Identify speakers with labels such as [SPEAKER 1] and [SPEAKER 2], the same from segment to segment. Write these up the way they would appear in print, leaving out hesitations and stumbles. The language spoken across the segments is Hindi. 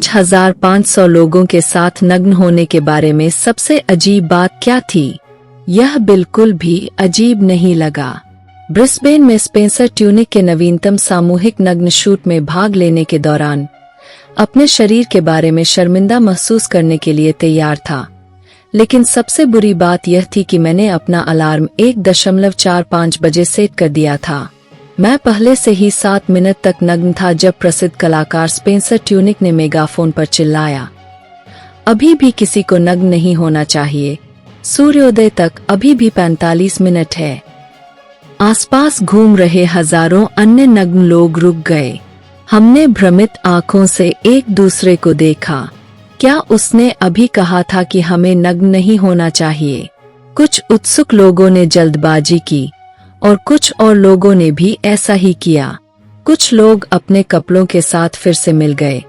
[SPEAKER 1] 5,500 लोगों के साथ नग्न होने के बारे में सबसे अजीब बात क्या थी? यह बिल्कुल भी अजीब नहीं लगा। ब्रिस्बेन में स्पेंसर ट्यूनिक के नवीनतम सामूहिक नग्न शूट में भाग लेने के दौरान अपने शरीर के बारे में शर्मिंदा महसूस करने के लिए तैयार था। लेकिन सबसे बुरी बात यह थी कि मैंने अपना अलार्म 1.45 बजे सेट कर दिया था। मैं पहले से ही 7 मिनट तक नग्न था जब प्रसिद्ध कलाकार स्पेंसर ट्यूनिक ने मेगाफोन पर चिल्लाया, अभी भी किसी को नग्न नहीं होना चाहिए, सूर्योदय तक अभी भी 45 मिनट है। आसपास घूम रहे हजारों अन्य नग्न लोग रुक गए। हमने भ्रमित आंखों से एक दूसरे को देखा। क्या उसने अभी कहा था कि हमें नग्न नहीं होना चाहिए? कुछ उत्सुक लोगों ने जल्दबाजी की और कुछ और लोगों ने भी ऐसा ही किया। कुछ लोग अपने कपड़ों के साथ फिर से मिल गए,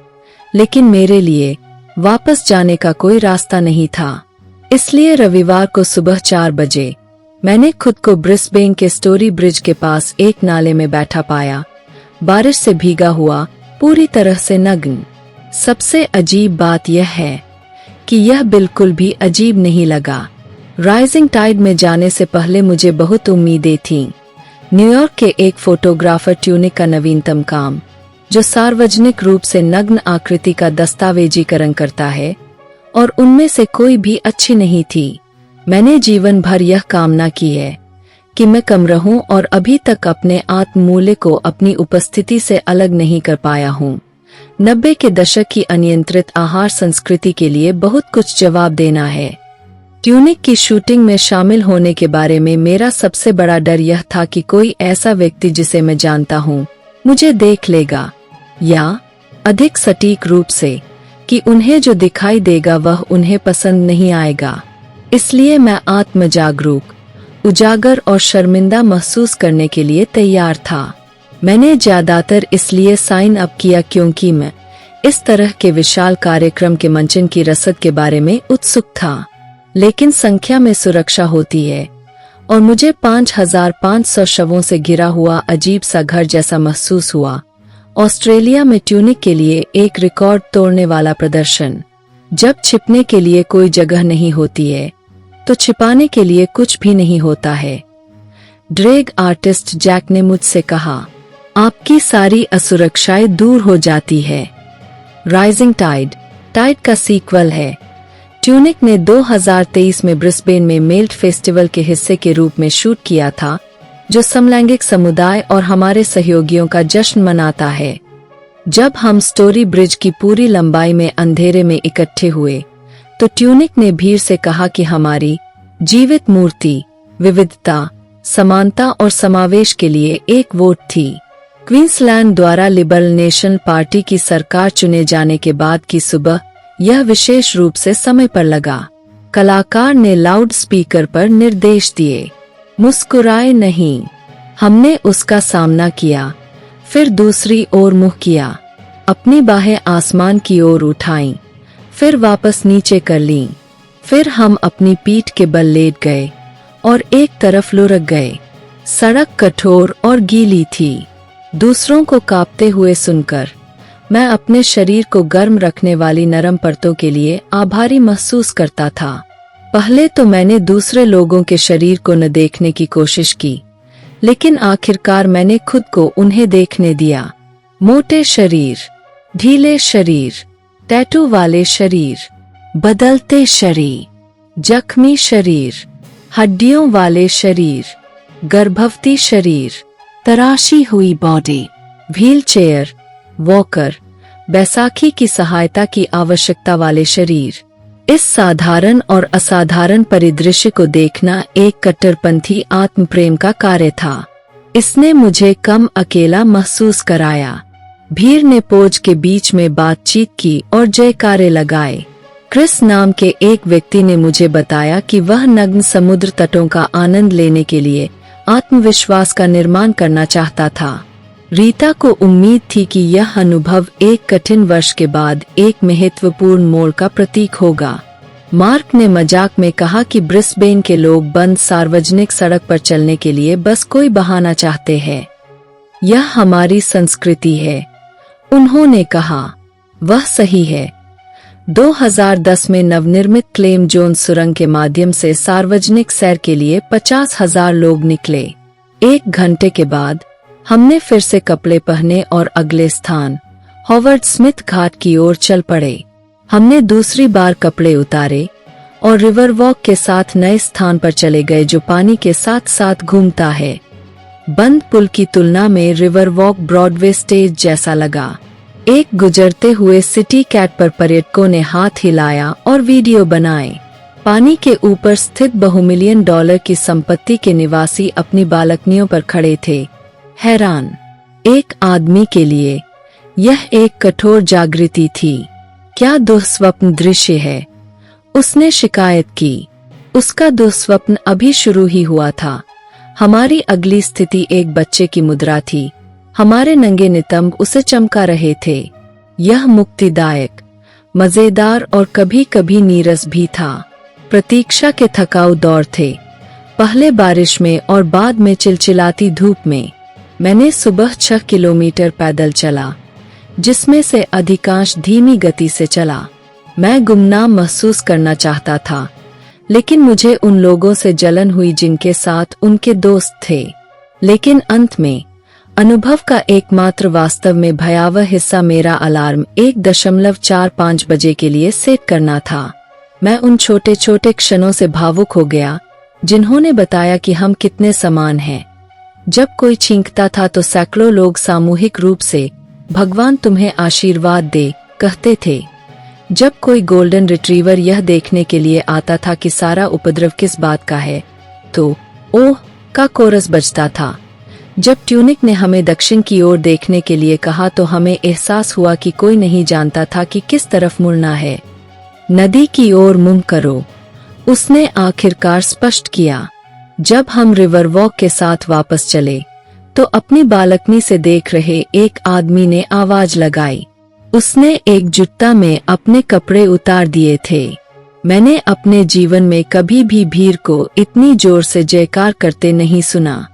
[SPEAKER 1] लेकिन मेरे लिए वापस जाने का कोई रास्ता नहीं था। इसलिए रविवार को सुबह 4 बजे मैंने खुद को ब्रिस्बेन के स्टोरी ब्रिज के पास एक नाले में बैठा पाया, बारिश से भीगा हुआ, पूरी तरह से नग्न। सबसे अजीब बात यह है कि यह बिल्कुल भी अजीब नहीं लगा। राइजिंग टाइड में जाने से पहले मुझे बहुत उम्मीदें थीं। न्यूयॉर्क के एक फोटोग्राफर ट्यूनिक का नवीनतम काम, जो सार्वजनिक रूप से नग्न आकृति का दस्तावेजीकरण करता है, और उनमें से कोई भी अच्छी नहीं थी। मैंने जीवन भर यह कामना की है कि मैं कम रहूं और अभी तक अपने आत्ममूल्य को अपनी उपस्थिति से अलग नहीं कर पाया हूं। 90 के दशक की अनियंत्रित आहार संस्कृति के लिए बहुत कुछ जवाब देना है। ट्यूनिक की शूटिंग में शामिल होने के बारे में मेरा सबसे बड़ा डर यह था कि कोई ऐसा व्यक्ति जिसे मैं जानता हूं मुझे देख लेगा, या अधिक सटीक रूप से कि उन्हें जो दिखाई देगा वह उन्हें पसंद नहीं आएगा। इसलिए मैं आत्मजागरूक, उजागर और शर्मिंदा महसूस करने के लिए तैयार था। मैंने ज्यादातर इसलिए साइन अप किया क्योंकि मैं इस तरह के विशाल कार्यक्रम के मंचन की रसद के बारे में उत्सुक था। लेकिन संख्या में सुरक्षा होती है और मुझे 5,500 शवों से घिरा हुआ अजीब सा घर जैसा महसूस हुआ। ऑस्ट्रेलिया में ट्यूनिक के लिए एक रिकॉर्ड तोड़ने वाला प्रदर्शन। जब छिपने के लिए कोई जगह नहीं होती है तो छिपाने के लिए कुछ भी नहीं होता है। ड्रैग आर्टिस्ट जैक ने मुझसे कहा, आपकी सारी असुरक्षाएं दूर हो जाती है। राइजिंग टाइड का सीक्वल है। ट्यूनिक ने 2023 में ब्रिस्बेन में मेल्ट फेस्टिवल के हिस्से के रूप में शूट किया था, जो समलैंगिक समुदाय और हमारे सहयोगियों का जश्न मनाता है। जब हम स्टोरी ब्रिज की पूरी लंबाई में अंधेरे में इकट्ठे हुए तो ट्यूनिक ने भीड़ से कहा कि हमारी जीवित मूर्ति विविधता, समानता और समावेश के लिए एक वोट थी। क्वींसलैंड द्वारा लिबरल नेशनल पार्टी की सरकार चुने जाने के बाद की सुबह यह विशेष रूप से समय पर लगा। कलाकार ने लाउड स्पीकर पर निर्देश दिए, मुस्कुराए नहीं। हमने उसका सामना किया, फिर दूसरी ओर मुंह किया, अपनी बाहें आसमान की ओर उठाईं, फिर वापस नीचे कर लीं। फिर हम अपनी पीठ के बल लेट गए और एक तरफ लुढ़क गए। सड़क कठोर और गीली थी। दूसरों को कांपते हुए सुनकर मैं अपने शरीर को गर्म रखने वाली नरम परतों के लिए आभारी महसूस करता था। पहले तो मैंने दूसरे लोगों के शरीर को न देखने की कोशिश की, लेकिन आखिरकार मैंने खुद को उन्हें देखने दिया। मोटे शरीर, ढीले शरीर, टैटू वाले शरीर, बदलते शरीर, जख्मी शरीर, हड्डियों वाले शरीर, गर्भवती शरीर, तराशी हुई बॉडी, व्हीलचेयर, वॉकर, बैसाखी की सहायता की आवश्यकता वाले शरीर। इस साधारण और असाधारण परिदृश्य को देखना एक कट्टरपंथी आत्मप्रेम का कार्य था। इसने मुझे कम अकेला महसूस कराया। भीड़ ने पोज के बीच में बातचीत की और जयकारे लगाए। क्रिस नाम के एक व्यक्ति ने मुझे बताया कि वह नग्न समुद्र तटों का आनंद लेने के लिए आत्मविश्वास का निर्माण करना चाहता था। रीता को उम्मीद थी कि यह अनुभव एक कठिन वर्ष के बाद एक महत्वपूर्ण मोड़ का प्रतीक होगा। मार्क ने मजाक में कहा कि ब्रिस्बेन के लोग बंद सार्वजनिक सड़क पर चलने के लिए बस कोई बहाना चाहते हैं। यह हमारी संस्कृति है, उन्होंने कहा। वह सही है। 2010 में नवनिर्मित क्लेम जोन सुरंग के माध्यम से सार्वजनिक सैर के लिए 50,000 लोग निकले। 1 घंटे के बाद हमने फिर से कपड़े पहने और अगले स्थान हॉवर्ड स्मिथ घाट की ओर चल पड़े। हमने दूसरी बार कपड़े उतारे और रिवर वॉक के साथ नए स्थान पर चले गए जो पानी के साथ साथ घूमता है। बंद पुल की तुलना में रिवर वॉक ब्रॉडवे स्टेज जैसा लगा। एक गुजरते हुए सिटी कैट पर पर्यटकों ने हाथ हिलाया और वीडियो बनाए। पानी के ऊपर स्थित बहुमिलियन डॉलर की संपत्ति के निवासी अपनी बालकनियों पर खड़े थे, हैरान। एक आदमी के लिए यह एक कठोर जागृति थी। क्या दुस्वप्न दृश्य है, उसने शिकायत की। उसका दुस्वप्न अभी शुरू ही हुआ था। हमारी अगली स्थिति एक बच्चे की मुद्रा थी। हमारे नंगे नितंब उसे चमका रहे थे। यह मुक्तिदायक, मजेदार और कभी कभी नीरस भी था। प्रतीक्षा के थकाऊ दौर थे, पहले बारिश में और बाद में चिलचिलाती धूप में। मैंने सुबह 6 किलोमीटर पैदल चला, जिसमें से अधिकांश धीमी गति से चला। मैं गुमनाम महसूस करना चाहता था, लेकिन मुझे उन लोगों से जलन हुई जिनके साथ उनके दोस्त थे। लेकिन अंत में अनुभव का एकमात्र वास्तव में भयावह हिस्सा मेरा अलार्म 1.45 बजे के लिए सेट करना था। मैं उन छोटे छोटे क्षणों से भावुक हो गया जिन्होंने बताया कि हम कितने समान हैं। जब कोई छींकता था तो सैकड़ों लोग सामूहिक रूप से भगवान तुम्हें आशीर्वाद दे कहते थे। जब कोई गोल्डन रिट्रीवर यह देखने के लिए आता था कि सारा उपद्रव किस बात का है, तो ओह का कोरस बजता था। जब ट्यूनिक ने हमें दक्षिण की ओर देखने के लिए कहा तो हमें एहसास हुआ कि कोई नहीं जानता था कि किस तरफ मुड़ना है। नदी की ओर मुंह करो, उसने आखिरकार स्पष्ट किया। जब हम रिवर वॉक के साथ वापस चले तो अपनी बालकनी से देख रहे एक आदमी ने आवाज लगाई। उसने एकजुटता में अपने कपड़े उतार दिए थे। मैंने अपने जीवन में कभी भी भीड़ को इतनी जोर से जयकार करते नहीं सुना।